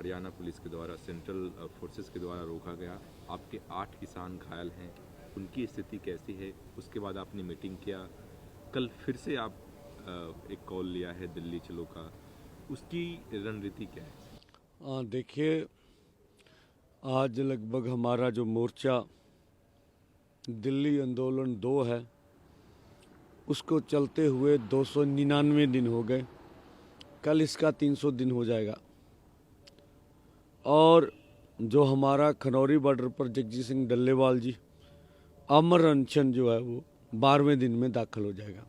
Haryana police के द्वारा, central forces के द्वारा रोका गया। आपके 8 किसान घायल हैं, उनकी स्थिति कैसी है? उसके बाद आपने मीटिंग किया, कल फिर से आप एक कॉल लिया है दिल्ली चलो का, उसकी रणनीति क्या है? देखिए, आज लगभग हमारा जो मोर्चा दिल्ली आंदोलन 2 है, उसको चलते हुए 299 दिन हो गए। कल इसका 300 दिन हो जाएगा। और जो हमारा खनौरी बॉर्डर पर जगजीत सिंह डल्लेवाल जी अमर अनशन जो है वो 12वें दिन में दाखिल हो जाएगा।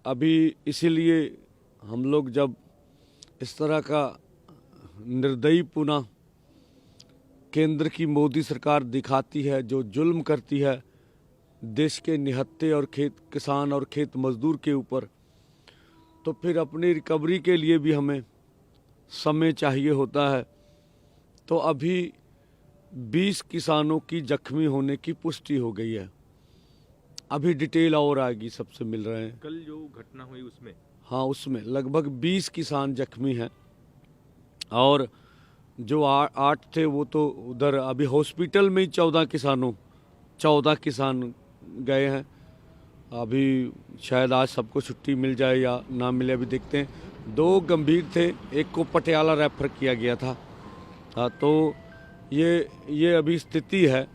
अभी इसीलिए हम लोग जब इस तरह का निर्दयी पुनः केंद्र की मोदी सरकार दिखाती है, जो जुल्म करती है देश के निहत्थे और किसान और खेत मजदूर के ऊपर, तो फिर अपनी रिकवरी के लिए भी हमें समय चाहिए होता है। तो अभी 20 किसानों की जख्मी होने की पुष्टि हो गई है। अभी डिटेल और आएगी, सबसे मिल रहे हैं। कल जो घटना हुई उसमें? हाँ, उसमें लगभग 20 किसान जख्मी हैं और जो 8 थे वो तो उधर अभी हॉस्पिटल में ही 14 किसान गए हैं। अभी शायद आज सबको छुट्टी मिल जाए या ना मिले, अभी देखते हैं। 2 गंभीर थे, एक को पटियाला रेफर किया गया था। हाँ, तो ये अभी स्थिति है।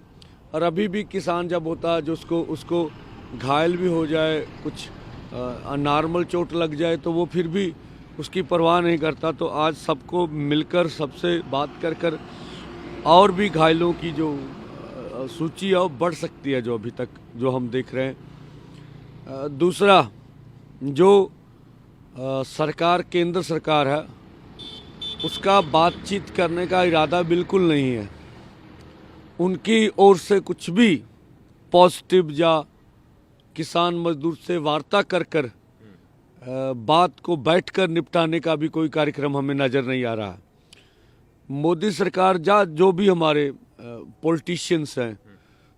और अभी भी किसान जब होता है जो उसको घायल भी हो जाए, कुछ नॉर्मल चोट लग जाए, तो वो फिर भी उसकी परवाह नहीं करता। तो आज सबको मिलकर सबसे बात कर और भी घायलों की जो सूची है वो बढ़ सकती है, जो अभी तक जो हम देख रहे हैं। दूसरा, जो सरकार केंद्र सरकार है, उसका बातचीत करने का इरादा बिल्कुल नहीं है। उनकी ओर से कुछ भी पॉजिटिव या किसान मजदूर से वार्ता कर बात को बैठकर निपटाने का भी कोई कार्यक्रम हमें नज़र नहीं आ रहा। मोदी सरकार जो भी हमारे पॉलिटिशियंस हैं,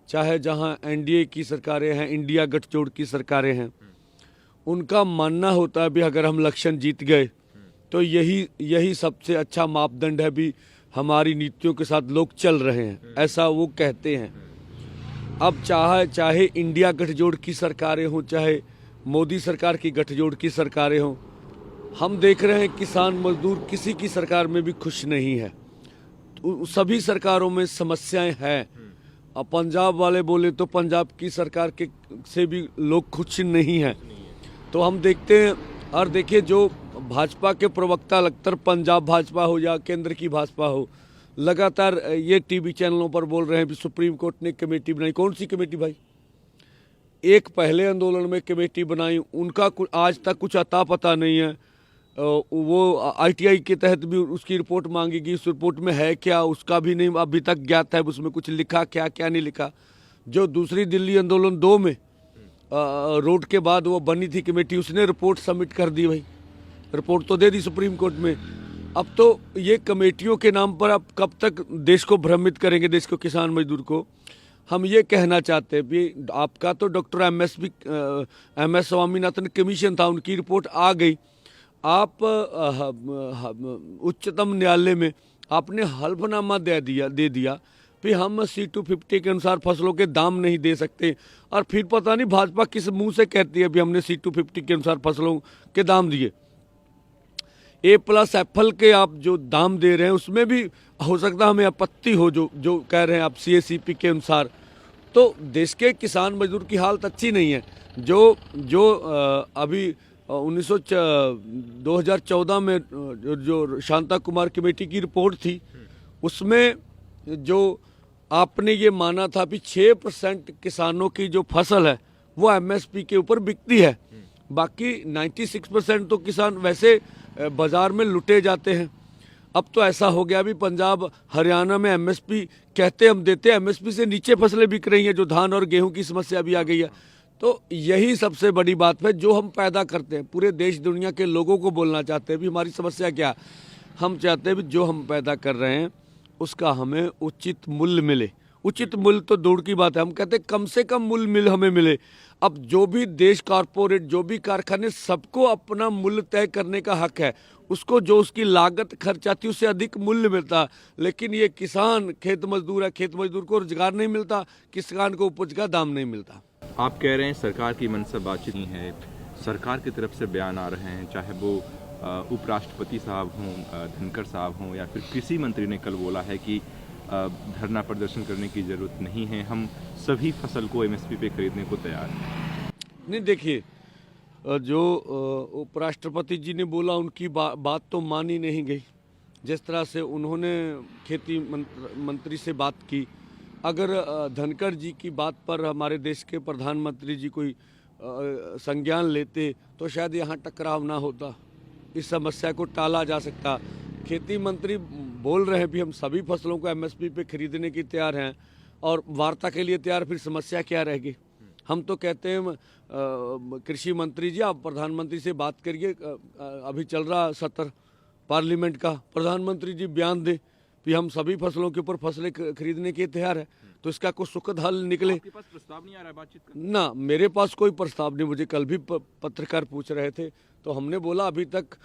चाहे जहां एनडीए की सरकारें हैं, इंडिया गठजोड़ की सरकारें हैं, उनका मानना होता है भी अगर हम इलेक्शन जीत गए तो यही सबसे अच्छा मापदंड है, भी हमारी नीतियों के साथ लोग चल रहे हैं, ऐसा वो कहते हैं। अब चाहे इंडिया गठजोड़ की सरकारें हों, चाहे मोदी सरकार की गठजोड़ की सरकारें हों, हम देख रहे हैं किसान मजदूर किसी की सरकार में भी खुश नहीं है। तो सभी सरकारों में समस्याएं हैं। अब पंजाब वाले बोले तो पंजाब की सरकार के से भी लोग खुश नहीं हैं। तो हम देखते हैं। और देखिए, जो भाजपा के प्रवक्ता लगतर पंजाब भाजपा हो या केंद्र की भाजपा हो, लगातार ये टीवी चैनलों पर बोल रहे हैं कि सुप्रीम कोर्ट ने कमेटी बनाई। कौन सी कमेटी भाई? एक पहले आंदोलन में कमेटी बनाई, उनका आज तक कुछ अता पता नहीं है। वो आईटीआई के तहत भी उसकी रिपोर्ट मांगी गई, उस रिपोर्ट में है क्या उसका भी नहीं अभी तक ज्ञात है, उसमें कुछ लिखा क्या नहीं लिखा। जो दूसरी दिल्ली आंदोलन 2 में रोड के बाद वो बनी थी कमेटी, उसने रिपोर्ट सबमिट कर दी भाई, रिपोर्ट तो दे दी सुप्रीम कोर्ट में। अब तो ये कमेटियों के नाम पर अब कब तक देश को भ्रमित करेंगे, देश को, किसान मजदूर को। हम ये कहना चाहते हैं कि आपका तो doctor M S Swaminathan commission था, उनकी रिपोर्ट आ गई। आप उच्चतम न्यायालय में आपने हल्फनामा दे दिया फिर हम C-250 के अनुसार फसलों के दाम नहीं दे सकते। और फिर पता नहीं भाजपा किस मुंह से कहती है भी हमने C-250 के अनुसार फसलों के दाम दिए। A+FL के आप जो दाम दे रहे हैं उसमें भी हो सकता है हमें आपत्ति हो, जो कह रहे हैं आप CACP के अनुसार। तो देश के किसान मजदूर की हालत अच्छी नहीं है। जो अभी 2014 में जो शांता कुमार कमेटी की रिपोर्ट थी, उसमें जो आपने ये माना था कि 6% किसानों की जो फसल है वो MSP के ऊपर बिकती है, बाकी 96% तो किसान वैसे बाजार में लुटे जाते हैं। अब तो ऐसा हो गया भी पंजाब हरियाणा में MSP कहते हम देते हैं, MSP से नीचे फसलें बिक रही हैं, जो धान और गेहूं की समस्या भी आ गई है। तो यही सबसे बड़ी बात है जो हम पैदा करते हैं, पूरे देश दुनिया के लोगों को बोलना चाहते हैं भी हमारी समस्या क्या। हम चाहते हैं भी जो हम पैदा कर रहे हैं उसका हमें उचित मूल्य मिले। उचित मूल्य तो दूर की बात है, हम कहते हैं कम से कम मूल्य हमें मिले। अब जो भी देश, कारपोरेट, जो भी कारखाने, सबको अपना मूल्य तय करने का हक है। उसको जो उसकी लागत खर्च आती है उससे अधिक मूल्य मिलता है। लेकिन ये किसान खेत मजदूर है, खेत मजदूर को रोजगार नहीं मिलता, किसान को उपज का दाम नहीं मिलता। आप कह रहे हैं सरकार की मनसा बातचीत नहीं है, सरकार की तरफ से बयान आ रहे हैं, चाहे वो उपराष्ट्रपति साहब हों, धनखड़ साहब हों, या फिर कृषि मंत्री ने कल बोला है कि धरना प्रदर्शन करने की ज़रूरत नहीं है, हम सभी फसल को एमएसपी पे खरीदने को तैयार हैं। नहीं, देखिए, जो उपराष्ट्रपति जी ने बोला उनकी बात तो मानी नहीं गई। जिस तरह से उन्होंने खेती मंत्री से बात की, अगर धनखड़ जी की बात पर हमारे देश के प्रधानमंत्री जी कोई संज्ञान लेते तो शायद यहाँ टकराव ना होता, इस समस्या को टाला जा सकता। खेती मंत्री बोल रहे हैं भी हम सभी फसलों को एमएसपी पे खरीदने की तैयार हैं और वार्ता के लिए तैयार, फिर समस्या क्या रहेगी? हम तो कहते हैं कृषि मंत्री जी आप प्रधानमंत्री से बात करिए, अभी चल रहा सत्र पार्लियामेंट का, प्रधानमंत्री जी बयान दें कि हम सभी फसलों के ऊपर फसलें खरीदने के तैयार है, तो इसका कुछ सुखद हल निकले। आपके पास प्रस्ताव नहीं आ रहा है बातचीत का? ना, मेरे पास कोई प्रस्ताव नहीं। मुझे कल भी पत्रकार पूछ रहे थे तो हमने बोला अभी तक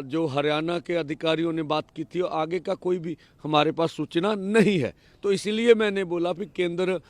जो हरियाणा के अधिकारियों ने बात की थी आगे का कोई भी हमारे पास सूचना नहीं है। तो इसीलिए मैंने बोला कि केंद्र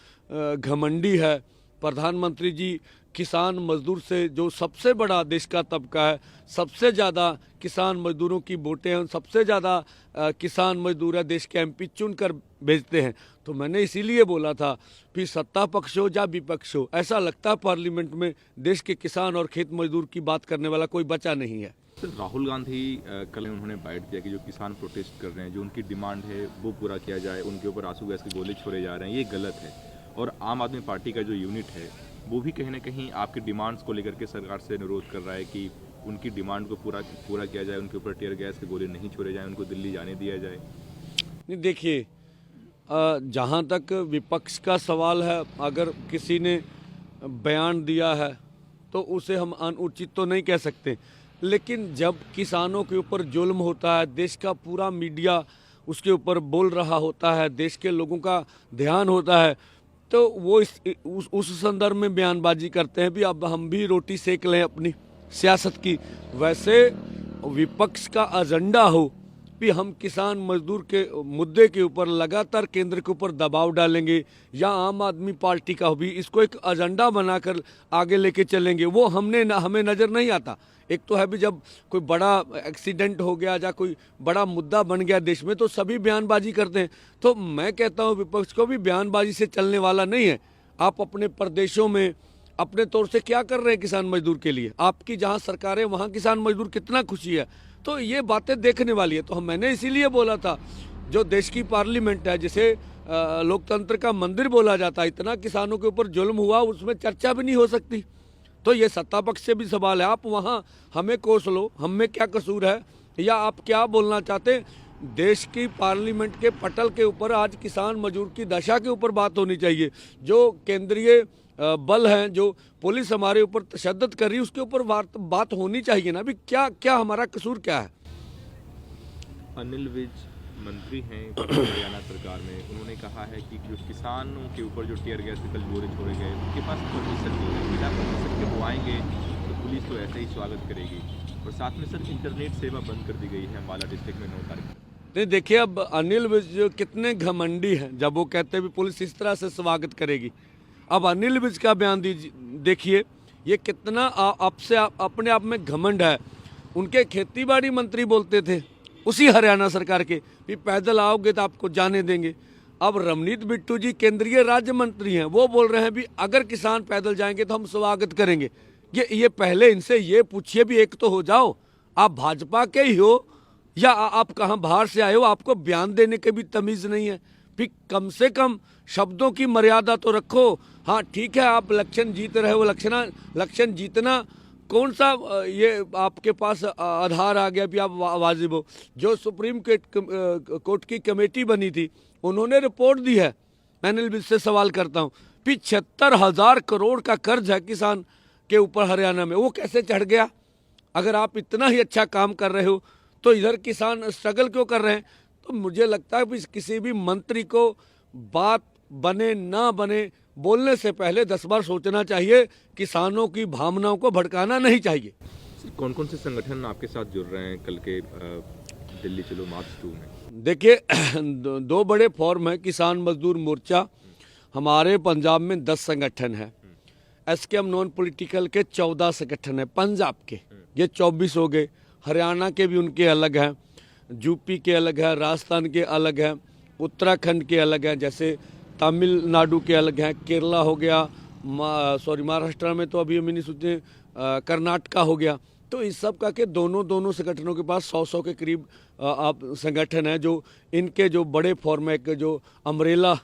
घमंडी है, प्रधानमंत्री जी किसान मजदूर से, जो सबसे बड़ा देश का तबका है, सबसे ज़्यादा किसान मजदूरों की वोटें हैं, सबसे ज़्यादा किसान मजदूर है देश के एमपी चुन कर भेजते हैं। तो मैंने इसीलिए बोला था कि सत्ता पक्ष हो या विपक्ष हो, ऐसा लगता है पार्लियामेंट में देश के किसान और खेत मजदूर की बात करने वाला कोई बचा नहीं है। सर, राहुल गांधी कल उन्होंने बाइट दिया कि जो किसान प्रोटेस्ट कर रहे हैं, जो उनकी डिमांड है वो पूरा किया जाए, उनके ऊपर आंसू गैस के गोले छोड़े जा रहे हैं, ये गलत है। और आम आदमी पार्टी का जो यूनिट है वो भी कहीं ना कहीं आपकी डिमांड्स को लेकर के सरकार से अनुरोध कर रहा है कि उनकी डिमांड को पूरा किया जाए, उनके ऊपर टीयर गैस के गोले नहीं छोड़े जाएं, उनको दिल्ली जाने दिया जाए। नहीं, देखिए, जहाँ तक विपक्ष का सवाल है, अगर किसी ने बयान दिया है तो उसे हम अनुचित तो नहीं कह सकते, लेकिन जब किसानों के ऊपर जुल्म होता है, देश का पूरा मीडिया उसके ऊपर बोल रहा होता है, देश के लोगों का ध्यान होता है, तो वो उस संदर्भ में बयानबाजी करते हैं भी अब हम भी रोटी सेक लें अपनी सियासत की। वैसे विपक्ष का एजेंडा हो भी हम किसान मजदूर के मुद्दे के ऊपर लगातार केंद्र के ऊपर दबाव डालेंगे, या आम आदमी पार्टी का भी इसको एक एजेंडा बनाकर आगे लेके चलेंगे, वो हमें नज़र नहीं आता। एक तो है भी जब कोई बड़ा एक्सीडेंट हो गया या कोई बड़ा मुद्दा बन गया देश में तो सभी बयानबाजी करते हैं। तो मैं कहता हूँ विपक्ष को भी बयानबाजी से चलने वाला नहीं है। आप अपने प्रदेशों में अपने तौर से क्या कर रहे हैं किसान मजदूर के लिए? आपकी जहाँ सरकार है वहाँ किसान मजदूर कितना खुशी है, तो ये बातें देखने वाली है। तो मैंने इसीलिए बोला था, जो देश की पार्लियामेंट है, जिसे लोकतंत्र का मंदिर बोला जाता है, इतना किसानों के ऊपर जुल्म हुआ, उसमें चर्चा भी नहीं हो सकती। तो ये सत्ता पक्ष से भी सवाल है, आप वहाँ हमें कोस लो, हम में क्या कसूर है, या आप क्या बोलना चाहते हैं? देश की पार्लियामेंट के पटल के ऊपर आज किसान मजदूर की दशा के ऊपर बात होनी चाहिए। जो केंद्रीय बल हैं, जो पुलिस हमारे ऊपर तशद्दुद कर रही है, उसके ऊपर बात होनी चाहिए ना भी, क्या हमारा कसूर क्या है? अनिल विज मंत्री हैं हरियाणा सरकार में, उन्होंने कहा है कि जो किसानों के ऊपर जो टीयर गैस के गोले छोड़े गए उनके पास परमिशन नहीं है, बिना परमिशन के वो आएंगे तो पुलिस तो ऐसे ही स्वागत करेगी। और साथ में सर इंटरनेट सेवा बंद कर दी गई है अम्बाला डिस्ट्रिक्ट में 9 तारीख को। नहीं, देखिए, अब अनिल विज कितने घमंडी हैं जब वो कहते हैं भी पुलिस इस तरह से स्वागत करेगी। अब अनिल विज का बयान देखिए, ये कितना अपने आप में घमंड है। उनके खेतीबाड़ी मंत्री बोलते थे उसी हरियाणा सरकार के भी पैदल आओगे तो आपको जाने देंगे। अब रमनीत बिट्टू जी केंद्रीय राज्य मंत्री हैं, वो बोल रहे हैं भी अगर किसान पैदल जाएंगे तो हम स्वागत करेंगे। ये पहले इनसे ये पूछिए भी एक तो हो जाओ, आप भाजपा के ही हो या आप कहाँ बाहर से आए हो? आपको बयान देने के भी तमीज़ नहीं है। फिर कम से कम शब्दों की मर्यादा तो रखो। हाँ ठीक है, आप इलेक्शन जीत रहे हो, इलेक्शन जीतना कौन सा ये आपके पास आधार आ गया भी आप वाजिब हो? जो सुप्रीम कोर्ट की कमेटी बनी थी उन्होंने रिपोर्ट दी है। मैं से सवाल करता हूँ, 75,000 करोड़ का कर्ज है किसान के ऊपर हरियाणा में, वो कैसे चढ़ गया? अगर आप इतना ही अच्छा काम कर रहे हो तो इधर किसान स्ट्रगल क्यों कर रहे हैं? तो मुझे लगता है कि किसी भी मंत्री को बात बने ना बने बोलने से पहले 10 बार सोचना चाहिए, किसानों की भावनाओं को भड़काना नहीं चाहिए। कौन कौन से संगठन आपके साथ जुड़ रहे हैं कल के दिल्ली चलो मार्च 2 में? देखिए दो बड़े फॉर्म हैं। किसान मजदूर मोर्चा, हमारे पंजाब में 10 संगठन है। एसकेएम नॉन पॉलिटिकल के 14 संगठन है पंजाब के, ये 24 हो गए। हरियाणा के भी उनके अलग हैं, यूपी के अलग है, राजस्थान के अलग है, उत्तराखंड के अलग हैं, जैसे तमिलनाडु के अलग हैं, केरला हो गया, महाराष्ट्र में तो अभी हम नहीं सोचे, कर्नाटका हो गया। तो इस सब का के दोनों संगठनों के पास 100 के करीब आप संगठन है, जो इनके जो बड़े फॉर्म है, जो अम्ब्रेला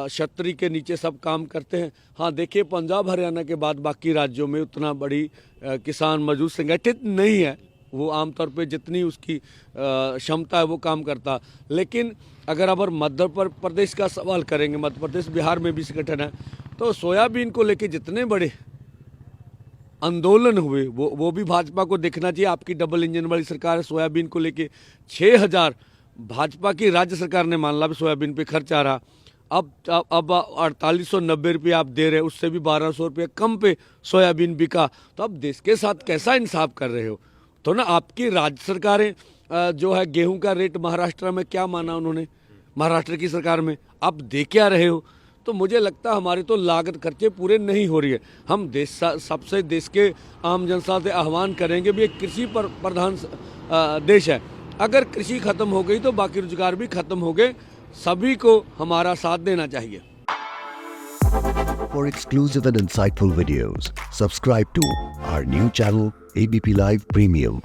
छतरी के नीचे सब काम करते हैं। हाँ देखिए, पंजाब हरियाणा के बाद बाकी राज्यों में उतना बड़ी किसान मजदूर संगठित नहीं है, वो आमतौर पे जितनी उसकी क्षमता है वो काम करता। लेकिन अगर अब मध्य प्रदेश का सवाल करेंगे, मध्य प्रदेश बिहार में भी संगठन है, तो सोयाबीन को लेके जितने बड़े आंदोलन हुए वो भी भाजपा को देखना चाहिए। आपकी डबल इंजन वाली सरकार है, सोयाबीन को लेके 6000 भाजपा की राज्य सरकार ने मान ला भी सोयाबीन पे खर्च आ रहा। अब 4890 रुपये आप दे रहे, उससे भी 1200 रुपये कम पे सोयाबीन बिका। तो अब देश के साथ कैसा इंसाफ कर रहे हो? तो ना आपकी राज्य सरकारें जो है, गेहूं का रेट महाराष्ट्र में क्या माना उन्होंने, महाराष्ट्र की सरकार में, आप दे क्या रहे हो? तो मुझे लगता है हमारी तो लागत खर्चे पूरे नहीं हो रही है। हम सबसे देश के आम जनता से आह्वान करेंगे भी एक कृषि प्रधान देश है। अगर कृषि खत्म हो गई तो बाकी रोजगार भी खत्म हो गए। सभी को हमारा साथ देना चाहिए। For exclusive and insightful videos, subscribe to our new channel ABP Live Premium.